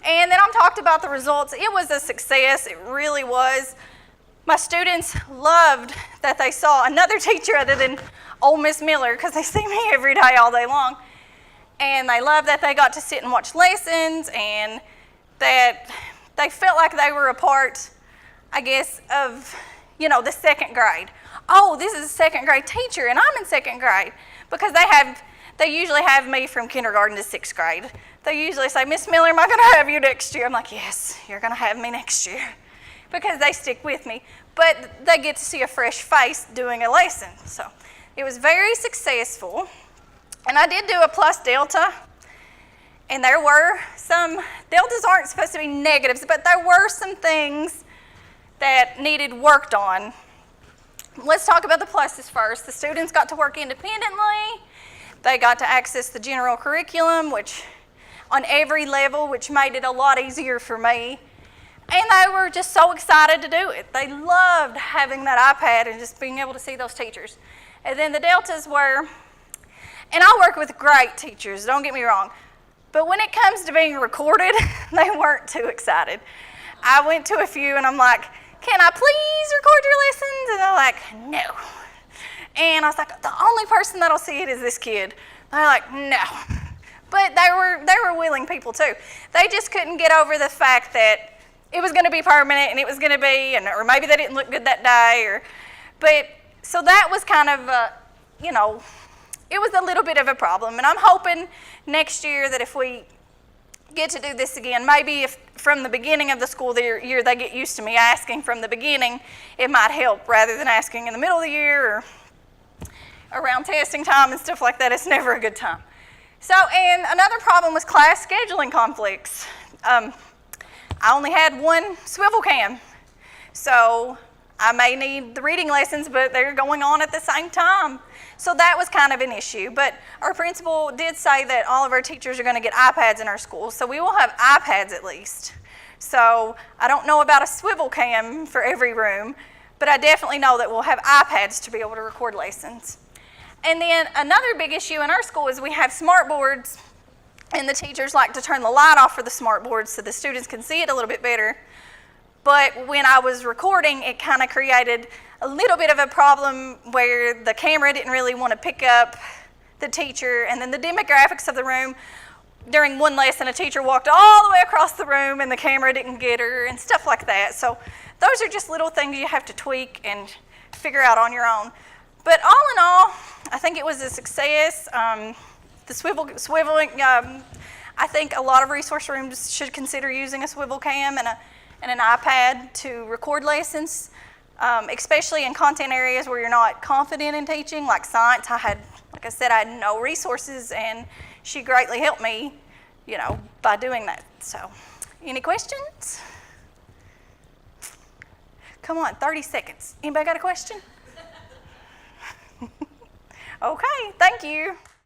And then I talked about the results. It was a success. It really was. My students loved that they saw another teacher other than old Miss Miller, because they see me every day, all day long. And they loved that they got to sit and watch lessons, and that they felt like they were a part, I guess, of, the second grade. Oh, this is a second grade teacher, and I'm in second grade. Because they usually have me from kindergarten to sixth grade. They usually say, Miss Miller, am I going to have you next year? I'm like, yes, you're going to have me next year. Because they stick with me. But they get to see a fresh face doing a lesson. So it was very successful. And I did do a plus delta. And there were some, deltas aren't supposed to be negatives, but there were some things that needed worked on. Let's talk about the pluses first. The students got to work independently. They got to access the general curriculum, which on every level, which made it a lot easier for me. And they were just so excited to do it. They loved having that iPad and just being able to see those teachers. And then the deltas were, and I work with great teachers, don't get me wrong, but when it comes to being recorded, they weren't too excited. I went to a few and I'm like, can I please record your lessons? And they're like, no. And I was like, the only person that'll see it is this kid. They're like, no. But they were willing people too. They just couldn't get over the fact that it was going to be permanent and it was going to be, or maybe they didn't look good that day. But so that was kind of, it was a little bit of a problem. And I'm hoping next year that if we get to do this again, maybe if from the beginning of the school year they get used to me asking from the beginning, it might help rather than asking in the middle of the year or around testing time and stuff like that. It's never a good time. So, and another problem was class scheduling conflicts. I only had one Swivl cam, so I may need the reading lessons, but they're going on at the same time. So that was kind of an issue, but our principal did say that all of our teachers are going to get iPads in our school, so we will have iPads at least. So I don't know about a Swivl cam for every room, but I definitely know that we'll have iPads to be able to record lessons. And then another big issue in our school is we have smart boards, and the teachers like to turn the light off for the smart boards so the students can see it a little bit better. But when I was recording, it kind of created a little bit of a problem where the camera didn't really want to pick up the teacher, and then the demographics of the room. During one lesson, a teacher walked all the way across the room and the camera didn't get her and stuff like that. So those are just little things you have to tweak and figure out on your own. But all in all, I think it was a success. The Swivl, I think a lot of resource rooms should consider using a Swivl cam and an iPad to record lessons, especially in content areas where you're not confident in teaching, like science. Like I said, I had no resources, and she greatly helped me, by doing that. So, any questions? Come on, 30 seconds. Anybody got a question? Okay, thank you.